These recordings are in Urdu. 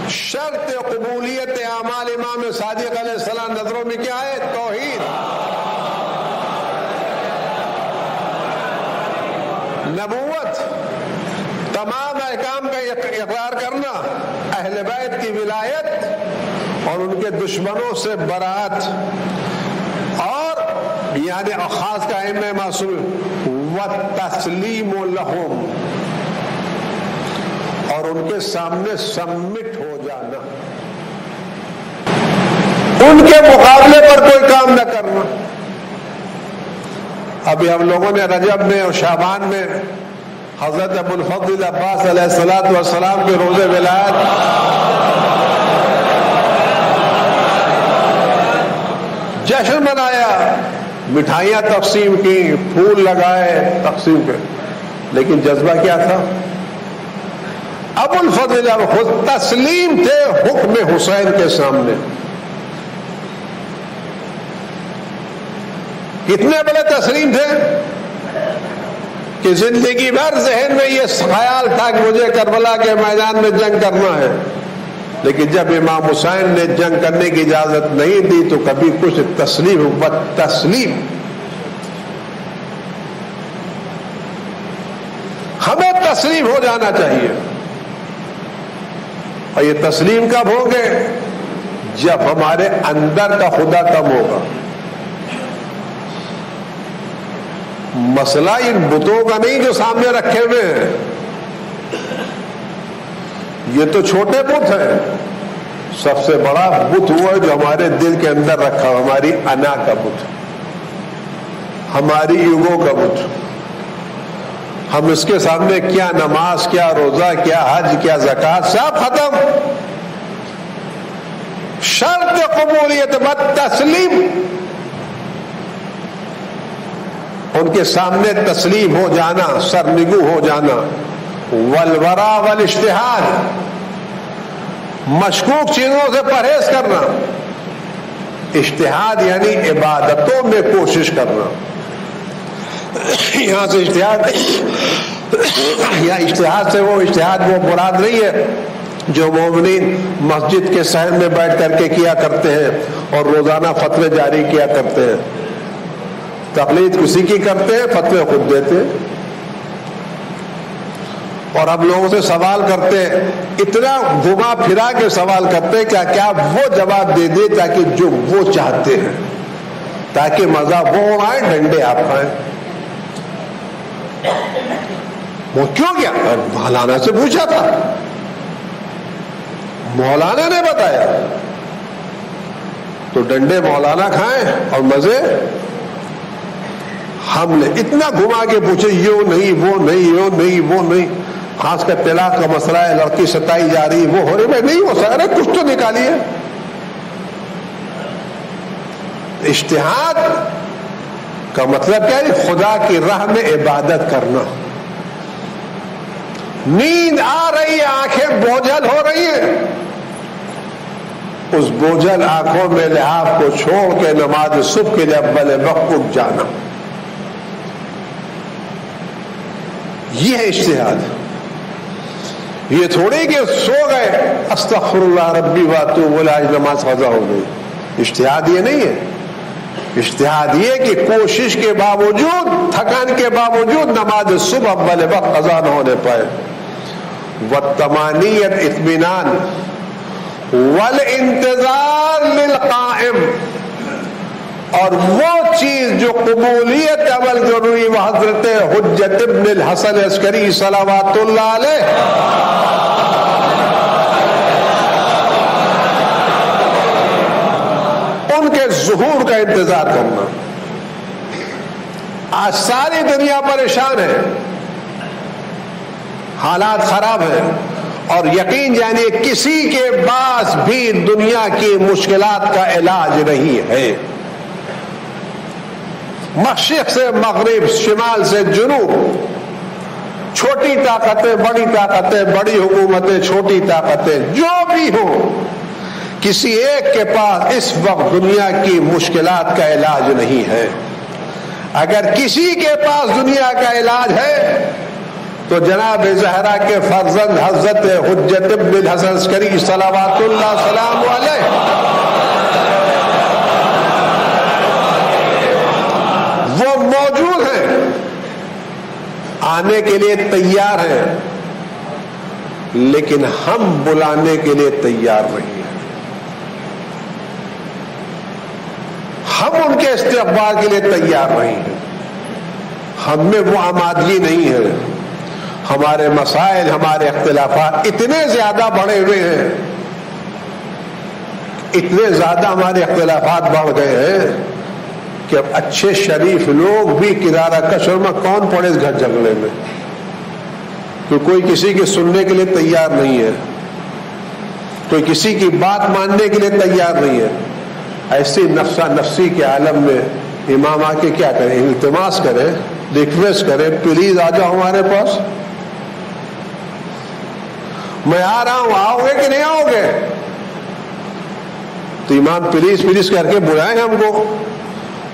شرط قبولیت اعمال امام صادق علیہ السلام نظروں میں کیا ہے؟ توحید. نبوت، تمام احکام کا اقرار کرنا، اہل بیت کی ولایت اور ان کے دشمنوں سے برات، اور یعنی خاص کا ائمہ معصوم وتسلیم لہم، اور ان کے سامنے سبمٹ ہو جانا، ان کے مقابلے پر کوئی کام نہ کرنا. ابھی ہم لوگوں نے رجب میں اور شعبان میں حضرت ابو الفضل عباس علیہ السلام کے روز ولادت جشن منایا، مٹھائیاں تقسیم کی، پھول لگائے، تقسیم کے، لیکن جذبہ کیا تھا؟ ابو الفضل خود تسلیم تھے حکم حسین کے سامنے. کتنے بڑے تسلیم تھے کہ زندگی بھر ذہن میں یہ خیال تھا کہ مجھے کربلا کے میدان میں جنگ کرنا ہے، لیکن جب امام حسین نے جنگ کرنے کی اجازت نہیں دی تو کبھی کچھ تسلیم تسلیم. ہمیں تسلیم ہو جانا چاہیے. اور یہ تسلیم کب ہوگے؟ جب ہمارے اندر کا خدا کم ہوگا. مسئلہ ان بتوں کا نہیں جو سامنے رکھے ہوئے ہیں، یہ تو چھوٹے بت ہیں. سب سے بڑا بت ہوا ہے جو ہمارے دل کے اندر رکھا، ہماری انا کا بت، ہماری ایگو کا بت. ہم اس کے سامنے کیا نماز، کیا روزہ، کیا حج، کیا زکوٰۃ، سب ختم. شرط قبولیت بالتسلیم، ان کے سامنے تسلیم ہو جانا، سرنگو ہو جانا. والورع والاجتہاد، مشکوک چیزوں سے پرہیز کرنا. اجتہاد یعنی عبادتوں میں کوشش کرنا. یہاں سے اجتہاد یا اجتہاد سے وہ اجتہاد وہ مراد نہیں ہے جو مومنین مسجد کے صحن میں بیٹھ کر کے کیا کرتے ہیں اور روزانہ فتوے جاری کیا کرتے ہیں. تقلید کسی کی کرتے ہیں، فتوے خود دیتے ہیں. اور ہم لوگوں سے سوال کرتے ہیں، اتنا گھما پھرا کے سوال کرتے ہیں کیا وہ جواب دے دے تاکہ جو وہ چاہتے ہیں، تاکہ مزہ وہ آئے، ڈنڈے آپ کھائیں. وہ کیوں کیا؟ مولانا سے پوچھا تھا، مولانا نے بتایا، تو ڈنڈے مولانا کھائیں اور مزے ہم نے. اتنا گھما کے پوچھے، یہ نہیں، وہ نہیں، یہ نہیں، وہ نہیں. خاص کر طلاق کا مسئلہ ہے، لڑکی ستائی جا رہی، وہ ہو رہی، میں نہیں ہو سکتا. ارے کچھ تو نکالیے. اجتہاد کا مطلب کیا ہے؟ خدا کی راہ میں عبادت کرنا. نیند آ رہی ہے، آنکھیں بوجھل ہو رہی ہیں، اس بوجھل آنکھوں میں لحاف کو چھوڑ کے نماز صبح کے لیے اول وقت اٹھ جانا، یہ ہے اجتہاد. یہ تھوڑی کہ سو گئے استغفر اللہ ربی واتوب الیہ، نماز قضا ہو گئی. اجتہاد یہ نہیں ہے. اجتہاد یہ کہ کوشش کے باوجود، تھکان کے باوجود نماز صبح اول وقت قضا نہ ہونے پائے. والطمانیت، اطمینان، والانتظار للقائم، اور وہ چیز جو قبولیت عمل ضروری، وہ حضرت حجت ابن الحسن عسکری صلوات اللہ علیہ ان کے ظہور کا انتظار کرنا. آج ساری دنیا پریشان ہے، حالات خراب ہیں، اور یقین جانیے کسی کے پاس بھی دنیا کی مشکلات کا علاج نہیں ہے. مشرق سے مغرب، شمال سے جنوب، چھوٹی طاقتیں، بڑی طاقتیں، بڑی حکومتیں، چھوٹی طاقتیں، جو بھی ہوں، کسی ایک کے پاس اس وقت دنیا کی مشکلات کا علاج نہیں ہے. اگر کسی کے پاس دنیا کا علاج ہے تو جناب زہرا کے فرزند حضرت حجت ابن الحسن عسکری صلوات اللہ سلام علیہ وہ موجود ہیں، آنے کے لیے تیار ہیں، لیکن ہم بلانے کے لیے تیار نہیں ہیں، ہم ان کے استقبال کے لیے تیار نہیں ہیں، ہم میں وہ آمادگی نہیں ہے، ہمارے مسائل، ہمارے اختلافات اتنے زیادہ بڑھے ہوئے ہیں، اتنے زیادہ ہمارے اختلافات بڑھ گئے ہیں کہ اب اچھے شریف لوگ بھی کنارہ کشر میں کون پڑے اس گھر جھگڑے میں، تو کوئی کسی کی سننے کے لیے تیار نہیں ہے، کوئی کسی کی بات ماننے کے لیے تیار نہیں ہے۔ ایسی نفسا نفسی کے عالم میں امام آ کے کیا کریں؟ التماس کریں، ریکویسٹ کریں، پلیز آ جاؤ ہمارے پاس، میں آ رہا ہوں، آؤ گے کہ نہیں آؤ گے؟ تو امام پلیز پلیز کر کے بلائیں ہم کو،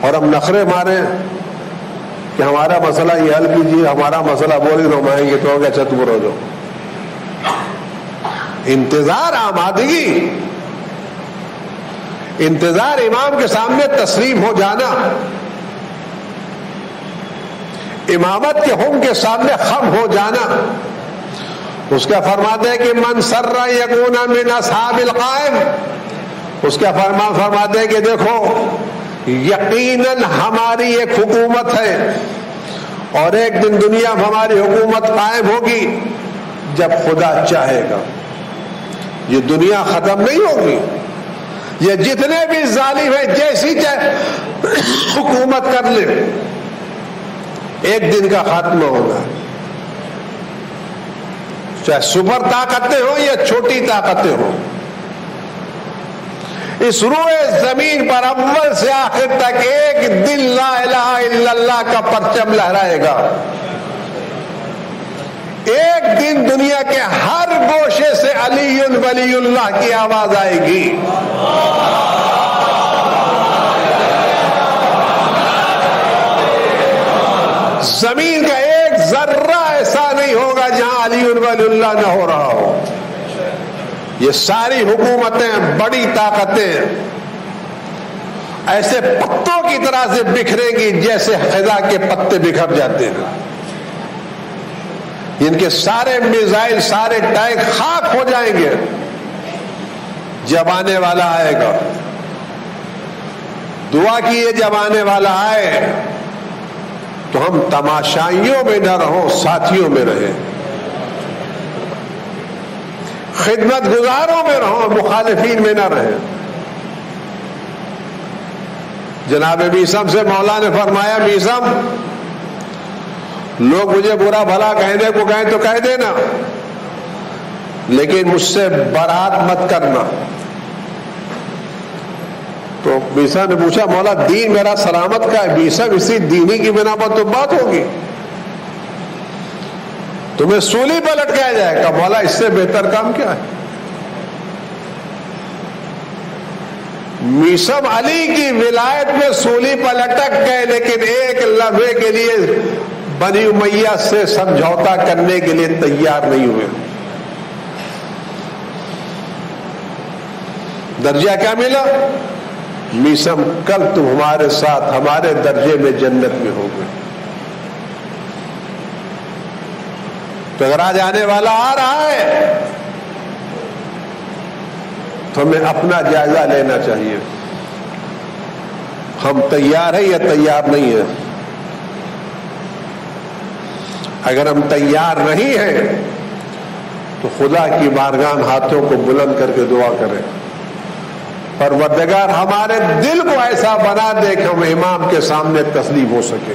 اور ہم نخرے ماریں کہ ہمارا مسئلہ یہ حل کیجیے، ہمارا مسئلہ بولے تو ہم آئیں گے، تو ہو گیا چت برو جو انتظار، آمادگی، انتظار امام کے سامنے تسلیم ہو جانا، امامت کے حکم کے سامنے خم ہو جانا۔ اس کا فرماتے ہیں کہ من سر یکون من اصحاب القائم، اس کا فرماتے ہیں کہ دیکھو یقیناً ہماری ایک حکومت ہے اور ایک دن دنیا میں ہماری حکومت قائم ہوگی جب خدا چاہے گا، یہ دنیا ختم نہیں ہوگی، یہ جتنے بھی ظالم ہیں جیسی چاہے حکومت کر لے، ایک دن کا خاتمہ ہوگا، چاہے سپر طاقتیں ہوں یا چھوٹی طاقتیں ہوں۔ اس روئے زمین پر اول سے آخر تک ایک دن لا الہ الا اللہ کا پرچم لہرائے گا، ایک دن دنیا کے ہر گوشے سے علی ولی اللہ کی آواز آئے گی۔ زمین کا ایک ذرہ ایسا نہیں ہوگا جہاں علی ولی اللہ نہ ہو رہا ہو۔ یہ ساری حکومتیں، بڑی طاقتیں ایسے پتوں کی طرح سے بکھریں گی جیسے خزاں کے پتے بکھر جاتے ہیں، ان کے سارے میزائل، سارے ٹینک خاک ہو جائیں گے۔ جب آنے والا آئے گا، دعا کیے جب آنے والا آئے تو ہم تماشائیوں میں نہ رہو، ساتھیوں میں رہیں، خدمت گزاروں میں رہو، مخالفین میں نہ رہیں۔ جناب میثم سے مولا نے فرمایا، میثم لوگ مجھے برا بھلا کہنے کو کہیں تو کہہ دینا، لیکن مجھ سے برات مت کرنا۔ تو میثم نے پوچھا، مولا دین میرا سلامت کا ہے۔ میثم اسی دینی کی بنا پر تو بات ہوگی، تمہیں سولی پہ لٹکایا جائے گا۔ مولا اس سے بہتر کام کیا ہے؟ میثم علی کی ولایت میں سولی پہ لٹک گئے، لیکن ایک لمحے کے لیے بنی امیہ سے سمجھوتا کرنے کے لیے تیار نہیں ہوئے۔ درجہ کیا ملا؟ میثم کل تم ہمارے ساتھ ہمارے درجے میں جنت میں ہوگے۔ تو اگر آج آنے والا آ رہا ہے تو ہمیں اپنا جائزہ لینا چاہیے، ہم تیار ہیں یا تیار نہیں ہیں؟ اگر ہم تیار نہیں ہیں تو خدا کی بارگاہ میں ہاتھوں کو بلند کر کے دعا کریں، پروردگار ہمارے دل کو ایسا بنا دے کہ ہم امام کے سامنے تسلیم ہو سکے،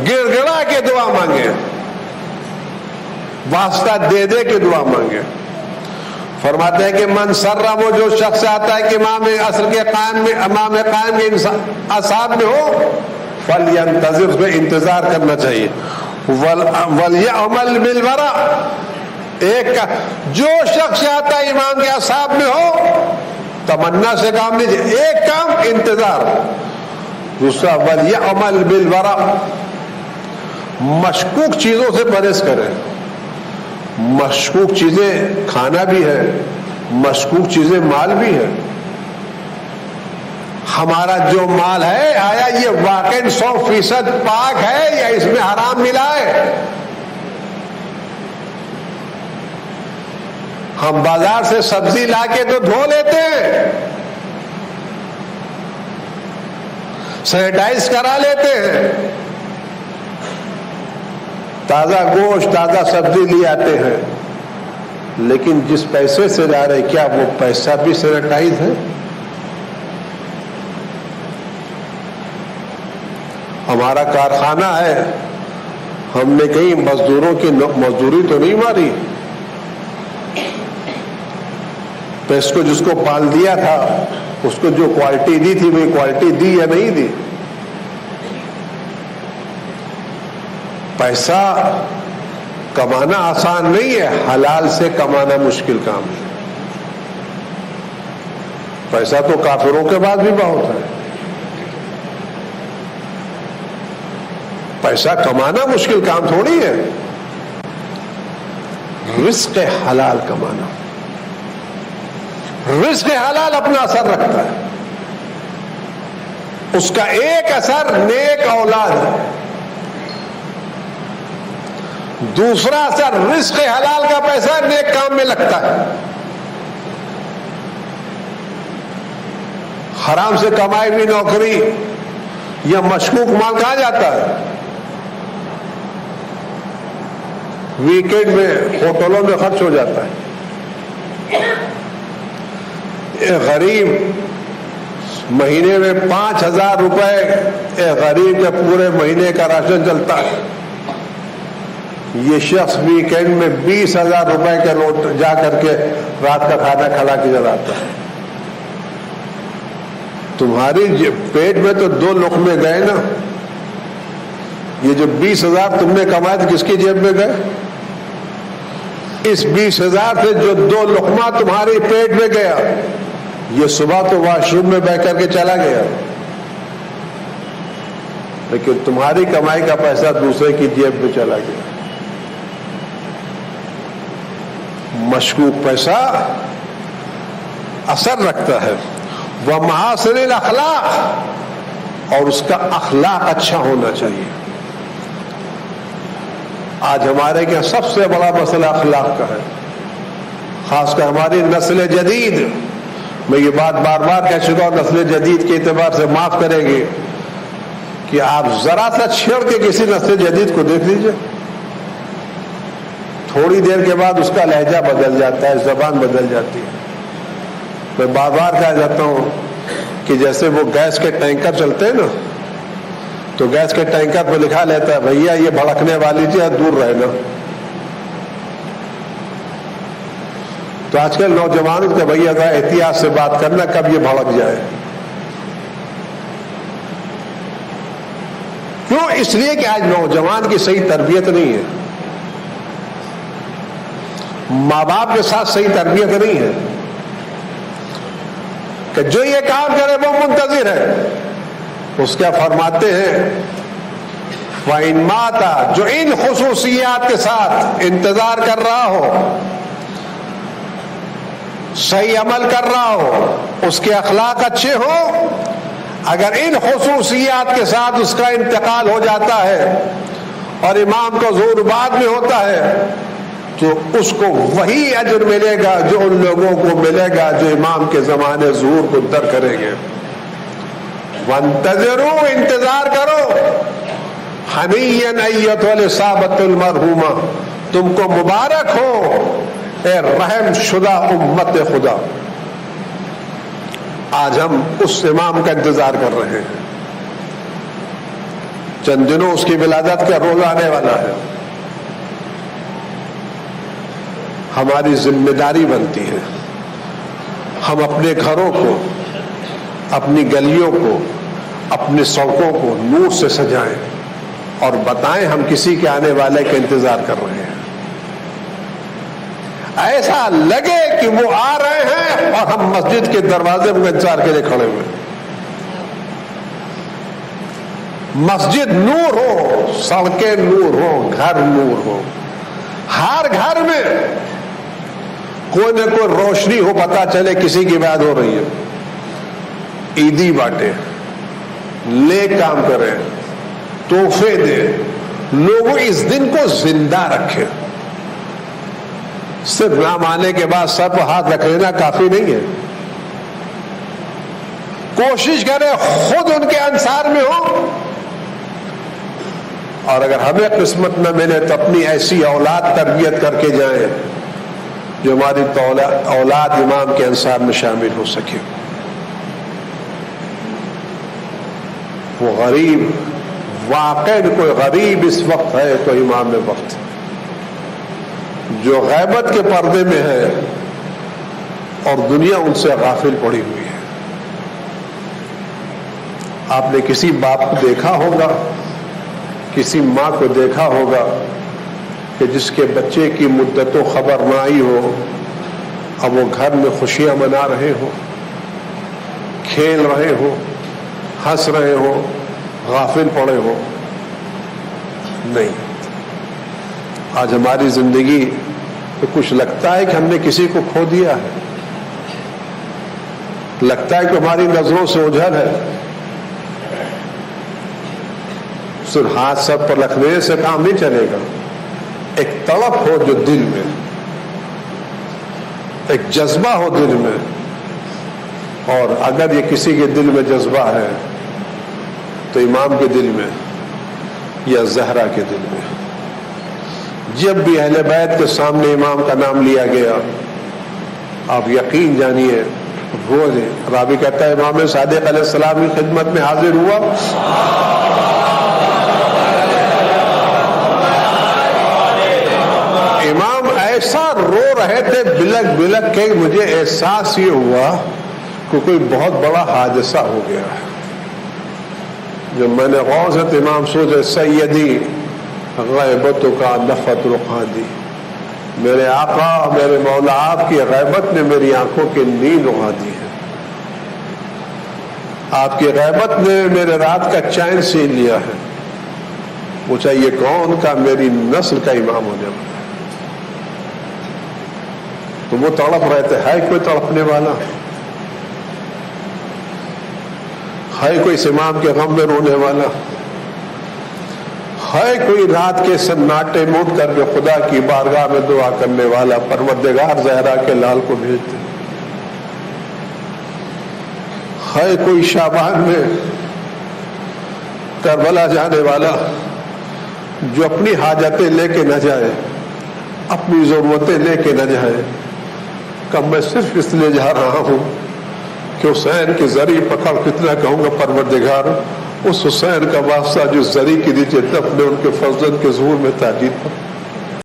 گڑ گڑا کے دعا مانگے، واسطہ دے دے کے دعا مانگے۔ فرماتے ہیں کہ من سرہ، وہ جو شخص آتا ہے کہ امام عصر کے قائم میں، امام قائم کے اصحاب میں ہو، فَلْيَنْتَظِرْ، میں انتظار کرنا چاہیے، وَلْيَعْمَلْ بِالْوَرَعِ، ایک کا جو شخص آتا ہے امام کے اصحاب میں ہو، تمنا سے کام لیجیے، ایک کام انتظار، دوسرا وَلْيَعْمَلْ بِالْوَرَعِ، مشکوک چیزوں سے پرہیز کریں. مشکوک چیزیں کھانا بھی ہے, مشکوک چیزیں مال بھی ہے. ہمارا جو مال ہے آیا یہ واقعی 100% پاک ہے یا اس میں حرام ملا ہے؟ ہم بازار سے سبزی لا کے تو دھو لیتے ہیں, سینیٹائز کرا لیتے ہیں, تازہ گوشت تازہ سبزی لے آتے ہیں, لیکن جس پیسے سے لا رہے کیا وہ پیسہ بھی سینیٹائز ہے؟ ہمارا کارخانہ ہے, ہم نے کہیں مزدوروں کی مزدوری تو نہیں ماری, تو اس کو جس کو پال دیا تھا اس کو جو کوالٹی دی تھی وہی کوالٹی دی یا نہیں دی؟ پیسہ کمانا آسان نہیں ہے, حلال سے کمانا مشکل کام ہے. پیسہ تو کافروں کے بعد بھی بہت ہے, پیسہ کمانا مشکل کام تھوڑی ہے. رزق حلال کمانا, رزق حلال اپنا اثر رکھتا ہے. اس کا ایک اثر نیک اولاد ہے, دوسرا اثر رزق حلال کا پیسہ نیک کام میں لگتا ہے. حرام سے کمائی ہوئی نوکری یا مشکوک مال کہاں جاتا ہے؟ ویکینڈ میں ہوٹلوں میں خرچ ہو جاتا ہے. ایک غریب مہینے میں 5,000 روپے ایک غریب کے پورے مہینے کا راشن چلتا ہے. یہ شخص ویکینڈ میں 20,000 روپے کے نوٹ جا کر کے رات کا کھانا کھلا کے جلاتا ہے. تمہاری پیٹ میں تو 2 لقمے گئے نا. یہ جو 20,000 تم نے کمائے تو کس کی جیب میں گئے؟ اس 20,000 سے جو 2 لقمہ تمہارے پیٹ میں گیا, یہ صبح تو واش روم میں بیٹھ کر کے چلا گیا, لیکن تمہاری کمائی کا پیسہ دوسرے کی جیب میں چلا گیا. مشکوک پیسہ اثر رکھتا ہے. وہ محاسن الاخلاق, اور اس کا اخلاق اچھا ہونا چاہیے. آج ہمارے کیا سب سے بڑا مسئلہ اخلاق کا ہے, خاص کر ہماری نسل جدید. میں یہ بات بار بار کہہ چکا ہوں, نسل جدید کے اعتبار سے معاف کریں گے کہ آپ ذرا سا چھیڑ کے کسی نسل جدید کو دیکھ لیجئے, تھوڑی دیر کے بعد اس کا لہجہ بدل جاتا ہے, زبان بدل جاتی ہے. میں بار بار کہا جاتا ہوں کہ جیسے وہ گیس کے ٹینکر چلتے ہیں نا, تو گیس کے ٹینکر پہ لکھا لیتا ہے بھیا یہ بھڑکنے والی چیز دور رہنا. تو آج کل نوجوانوں کے بھیا ذرا احتیاط سے بات کرنا, کب یہ بھڑک جائے. کیوں؟ اس لیے کہ آج نوجوان کی صحیح تربیت نہیں ہے, ماں باپ کے ساتھ صحیح تربیت نہیں ہے, کہ جو یہ کام کرے وہ منتظر ہے. اس کیا فرماتے ہیں, وَإِن مَاتَ, جو ان خصوصیات کے ساتھ انتظار کر رہا ہو, صحیح عمل کر رہا ہو, اس کے اخلاق اچھے ہو, اگر ان خصوصیات کے ساتھ اس کا انتقال ہو جاتا ہے اور امام کا ظہور بعد میں ہوتا ہے, تو اس کو وہی اجر ملے گا جو ان لوگوں کو ملے گا جو امام کے زمانے ظہور کو در کریں گے. وانتظروا, انتظار کرو. حنیًا ایتها الاصابۃ المرحومہ, تم کو مبارک ہو اے رحم شدہ امت خدا. آج ہم اس امام کا انتظار کر رہے ہیں. چند دنوں اس کی ولادت کا روز آنے والا ہے. ہماری ذمہ داری بنتی ہے ہم اپنے گھروں کو, اپنی گلیوں کو, اپنی سڑکوں کو نور سے سجائیں اور بتائیں ہم کسی کے آنے والے کا انتظار کر رہے ہیں. ایسا لگے کہ وہ آ رہے ہیں اور ہم مسجد کے دروازے میں انتظار کے لیے کھڑے ہوئے. مسجد نور ہو، سڑکیں نور ہو، گھر نور ہو، ہر گھر میں کوئی نہ کوئی روشنی ہو، پتا چلے کسی کی بات ہو رہی ہے، عیدی بانٹے، لے کام کریں، تحفے دے، لوگوں اس دن کو زندہ رکھے۔ صرف نام آنے کے بعد سب کو ہاتھ رکھ لینا کافی نہیں ہے، کوشش کرے خود ان کے انصار میں ہو، اور اگر ہمیں قسمت نہ ملے تو اپنی ایسی اولاد تربیت کر کے جائیں جو ہماری اولاد امام کے انصار میں شامل ہو سکے۔ وہ غریب، واقعی کوئی غریب اس وقت ہے تو امام وقت، جو غیبت کے پردے میں ہے اور دنیا ان سے غافل پڑی ہوئی ہے۔ آپ نے کسی باپ کو دیکھا ہوگا، کسی ماں کو دیکھا ہوگا کہ جس کے بچے کی مدتوں خبر نہ آئی ہو، اب وہ گھر میں خوشیاں منا رہے ہو، کھیل رہے ہو، ہنس رہے ہو، غافل پڑے ہو؟ نہیں۔ آج ہماری زندگی تو کچھ لگتا ہے کہ ہم نے کسی کو کھو دیا ہے، لگتا ہے کہ ہماری نظروں سے اوجھل ہے۔ صرف ہاتھ سب پر رکھنے سے کام نہیں چلے گا، ایک تڑپ ہو جو دل میں، ایک جذبہ ہو دل میں، اور اگر یہ کسی کے دل میں جذبہ ہے تو امام کے دل میں یا زہرا کے دل میں۔ جب بھی اہل بیت کے سامنے امام کا نام لیا گیا، آپ یقین جانیے رو دیں۔ راوی کہتا ہے امام صادق علیہ السلام کی خدمت میں حاضر ہوا، امام ایسا رو رہے تھے بلک بلک کہ مجھے احساس یہ ہوا کہ کوئی بہت بڑا حادثہ ہو گیا ہے۔ جب میں نے غور سے امام سوچے، سیدی غیبتک نفت رقادی، میرے آقا میرے مولا آپ کی غیبت نے میری آنکھوں کی نیند اڑا دی ہے، آپ کی غیبت نے میرے رات کا چین چھین لیا ہے۔ پوچھا یہ کون؟ کا میری نسل کا امام ہونے والا ہے۔ تو وہ تڑپ رہے تھے، ہے کوئی تڑپنے والا؟ ہے کوئی اس امام کے غم میں رونے والا؟ ہے کوئی رات کے سناٹے میں اٹھ کر کے خدا کی بارگاہ میں دعا کرنے والا؟ پروردگار زہرا کے لال کو بھیج دے۔ ہے کوئی شعبان میں کربلا جانے والا جو اپنی حاجتیں لے کے نہ جائے، اپنی ضرورتیں لے کے نہ جائے؟ کہ میں صرف اس لیے جا رہا ہوں کہ حسین کی زری پکڑ کتنا کہوں گا پروردگار اس حسین کا واسطہ جو زری کی نیچے دفن ہے ان کے فرزند کے ظہور میں تاجید پر